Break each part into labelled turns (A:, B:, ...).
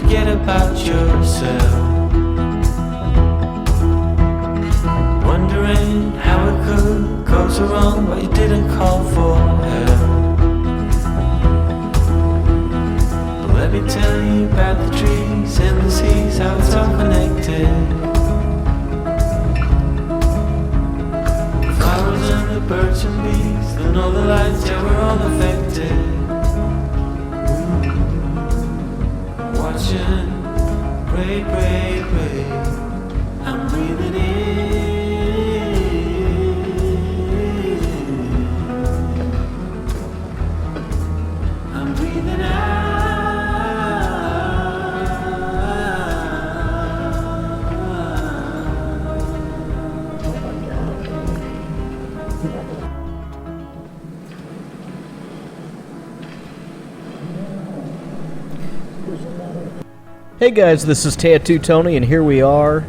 A: forget about yourself. Wondering how it could go so wrong, but you didn't call for help. But let me tell you about the trees and the seas, how it's all connected. The flowers and the birds and bees, and all the lights, yeah, we're all affected. Watching, pray, pray, pray, I'm breathing in.
B: Hey guys, this is Tattoo Tony, and here we are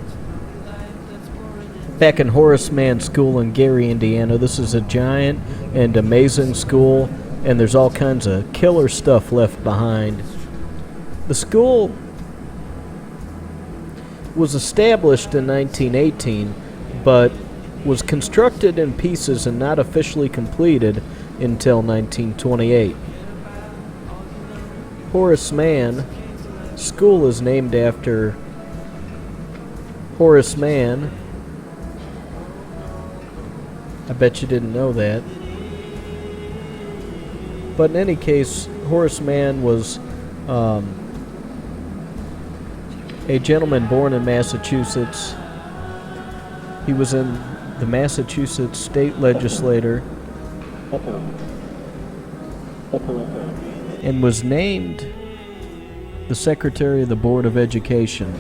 B: back in Horace Mann School in Gary, Indiana. This is a giant and amazing school, and there's all kinds of killer stuff left behind. The school was established in 1918, but was constructed in pieces and not officially completed until 1928. Horace Mann School is named after Horace Mann. I bet you didn't know that. But in any case, Horace Mann was a gentleman born in Massachusetts. He was in the Massachusetts state legislature and was named the Secretary of the Board of Education.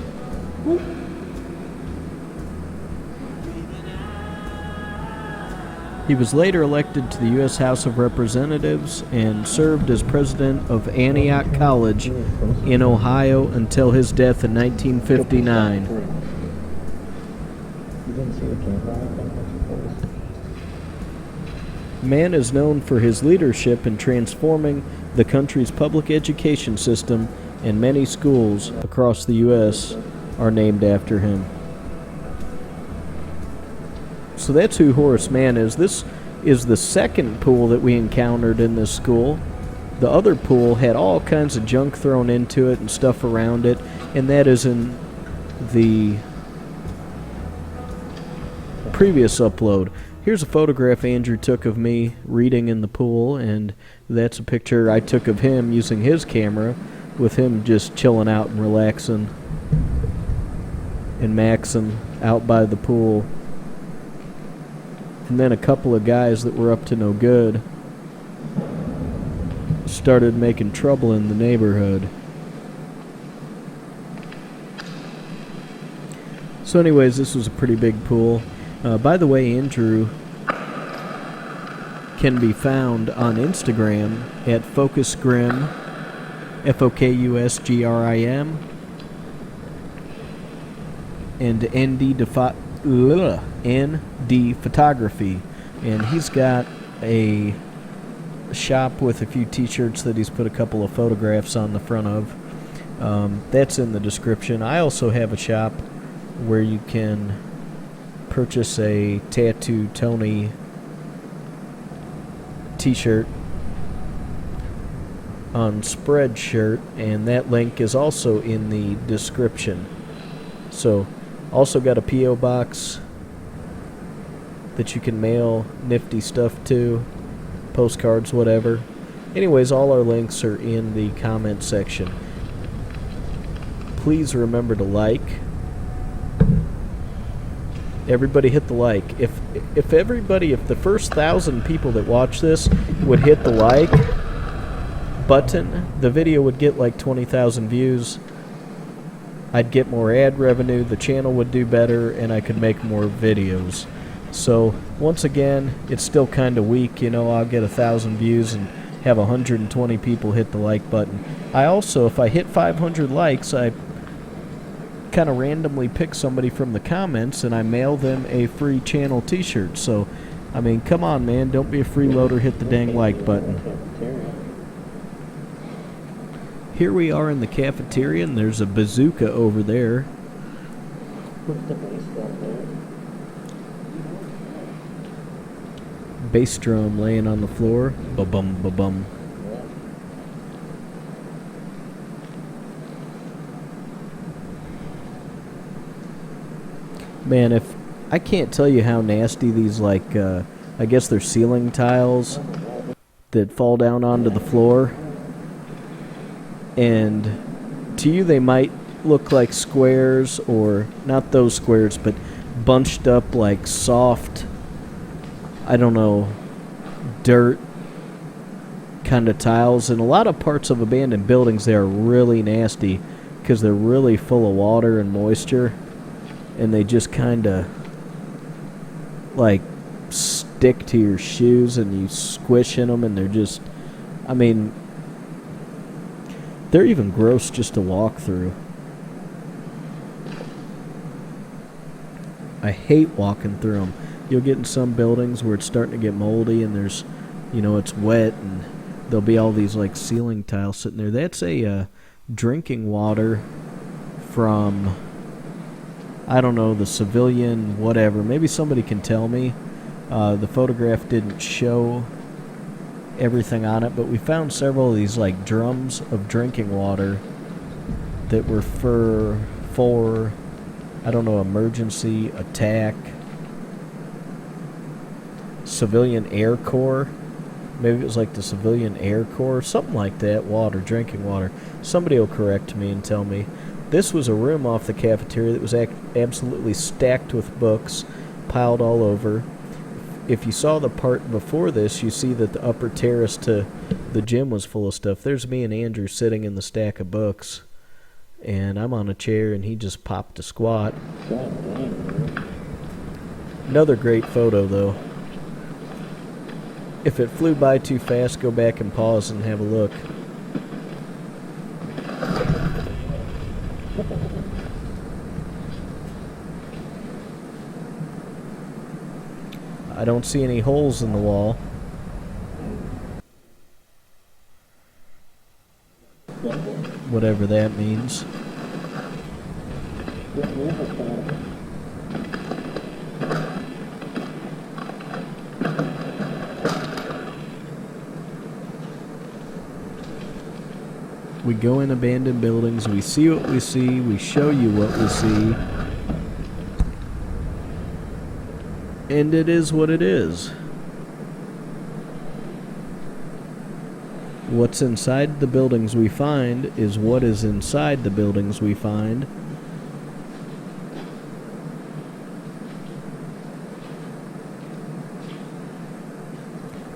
B: He was later elected to the U.S. House of Representatives and served as president of Antioch College in Ohio until his death in 1959. Mann is known for his leadership in transforming the country's public education system, and many schools across the U.S. are named after him. So that's who Horace Mann is. This is the second pool that we encountered in this school. The other pool had all kinds of junk thrown into it and stuff around it, and that is in the previous upload. Here's a photograph Andrew took of me reading in the pool, and that's a picture I took of him using his camera, with him just chilling out and relaxing and maxing out by the pool. And then a couple of guys that were up to no good started making trouble in the neighborhood. So anyways, this was a pretty big pool. By the way, Andrew can be found on Instagram at FocusGrim, FOKUSGRIM, and ND Photography. And he's got a shop with a few t-shirts that he's put a couple of photographs on the front of. That's in the description. I also have a shop where you can purchase a Tattoo Tony t-shirt on Spreadshirt, and that link is also in the description. So, also got a P.O. box that you can mail nifty stuff to, postcards, whatever. Anyways, all our links are in the comment section. Please remember to like. Everybody hit the like. If the first 1,000 people that watch this would hit the like button, the video would get like 20,000 views. I'd get more ad revenue, the channel would do better, and I could make more videos. So once again, it's still kind of weak. You know, I'll get 1,000 views and have 120 people hit the like button. I also, if I hit 500 likes, I kind of randomly pick somebody from the comments and I mail them a free channel t-shirt. So, I mean, come on, man, don't be a freeloader, hit the dang like button. Here we are in the cafeteria, and there's a bazooka over there. Bass drum laying on the floor. Ba-bum, ba-bum. Man, if I can't tell you how nasty these, like, I guess they're ceiling tiles that fall down onto the floor. And to you, they might look like squares, or not those squares, but bunched up like soft, I don't know, dirt kind of tiles. In a lot of parts of abandoned buildings, they are really nasty because they're really full of water and moisture, and they just kind of like stick to your shoes, and you squish in them, and they're just, I mean, they're even gross just to walk through. I hate walking through them. You'll get in some buildings where it's starting to get moldy, and there's, you know, it's wet, and there'll be all these like ceiling tiles sitting there. That's a drinking water from, I don't know, the civilian whatever. Maybe somebody can tell me. The photograph didn't show everything on it, but we found several of these like drums of drinking water that were for I don't know, emergency attack, civilian air corps. Maybe it was like the civilian air corps, something like that. Water, drinking water. Somebody will correct me and tell me. This was a room off the cafeteria that was absolutely stacked with books, piled all over. If you saw the part before this, you see that the upper terrace to the gym was full of stuff. There's me and Andrew sitting in the stack of books, and I'm on a chair, and he just popped a squat. Another great photo, though. If it flew by too fast, go back and pause and have a look. I don't see any holes in the wall. Whatever that means. We go in abandoned buildings, we see what we see, we show you what we see, and it is what it is. What's inside the buildings we find is what is inside the buildings we find.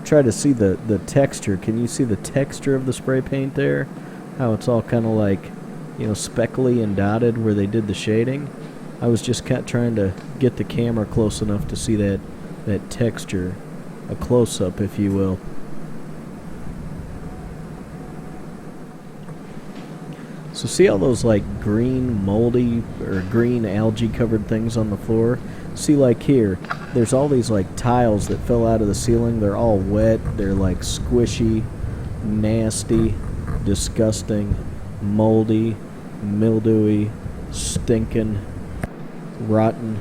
B: Try to see the texture. Can you see the texture of the spray paint there? How it's all kind of like, you know, speckly and dotted where they did the shading. I was just trying to get the camera close enough to see that texture, a close-up, if you will. So see all those like green moldy or green algae covered things on the floor? See, like here, there's all these like tiles that fell out of the ceiling. They're all wet, they're like squishy, nasty, disgusting, moldy, mildewy, stinking, rotten.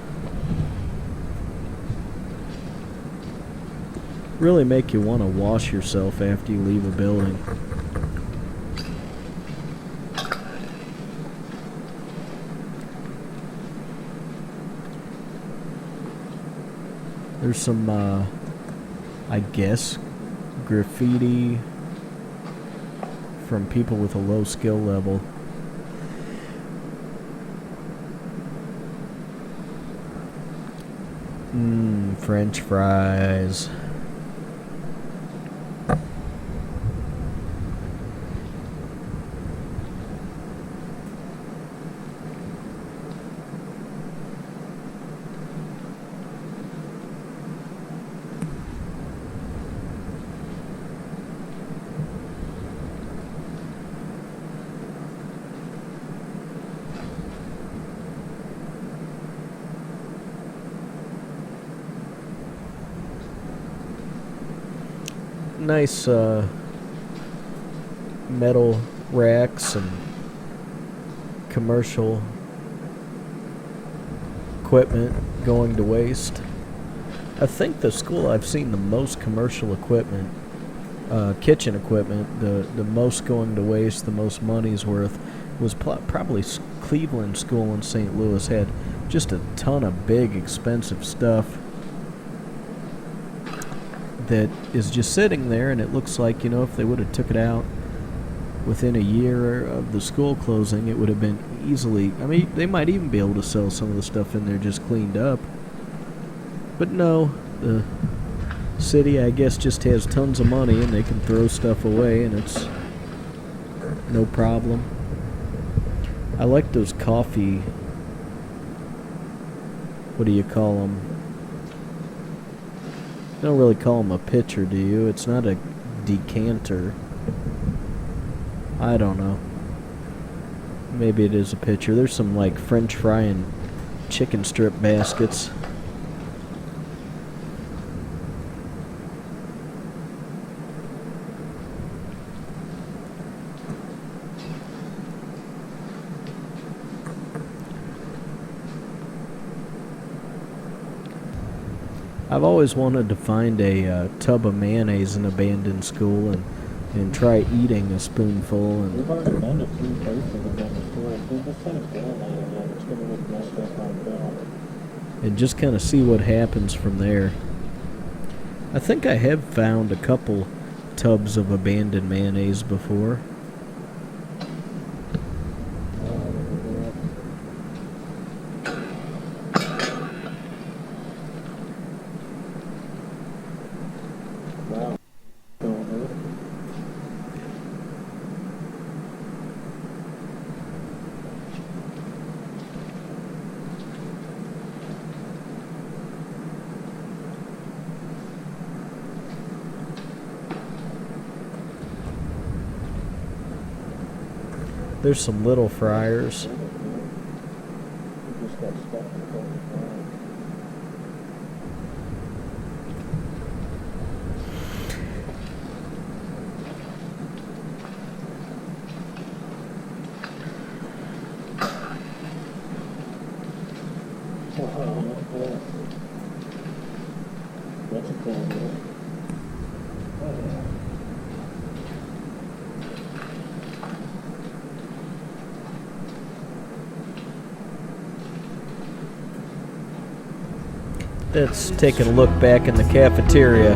B: Really make you want to wash yourself after you leave a building. There's some, I guess, graffiti from people with a low skill level. French fries. Nice metal racks and commercial equipment going to waste. I think the school I've seen the most commercial equipment, kitchen equipment, the most going to waste, the most money's worth, was probably Cleveland School in St. Louis. Had just a ton of big, expensive stuff that is just sitting there, and it looks like, if they would have took it out within a year of the school closing, it would have been easily, they might even be able to sell some of the stuff in there just cleaned up. But no, the city, I guess, just has tons of money and they can throw stuff away and it's no problem. I like those coffee, what do you call them? You don't really call them a pitcher, do you? It's not a decanter. I don't know. Maybe it is a pitcher. There's some like French fry and chicken strip baskets. I've always wanted to find a tub of mayonnaise in an abandoned school and try eating a spoonful.
C: We've already been to 3 places in the store. We've just had a film yet. It's going to look messed up on film.
B: And just kind of see what happens from there. I think I have found a couple tubs of abandoned mayonnaise before.
C: Wow. Don't hurt.
B: There's some little fryers.
C: We just got stuck in the cold fire. That's a cool one. Oh, yeah.
B: That's taking a look back in the cafeteria.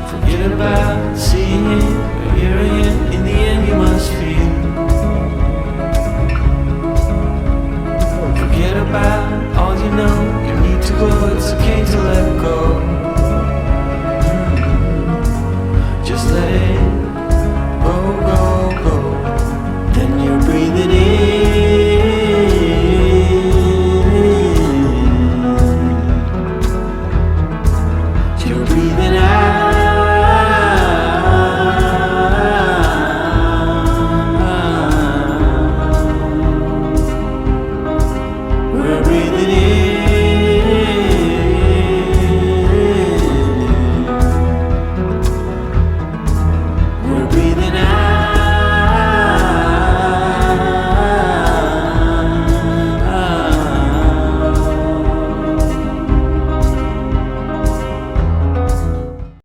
A: Forget about seeing it or hearing it. In the end, you must feel. Forget about all you know. You need to go. It's okay to let go.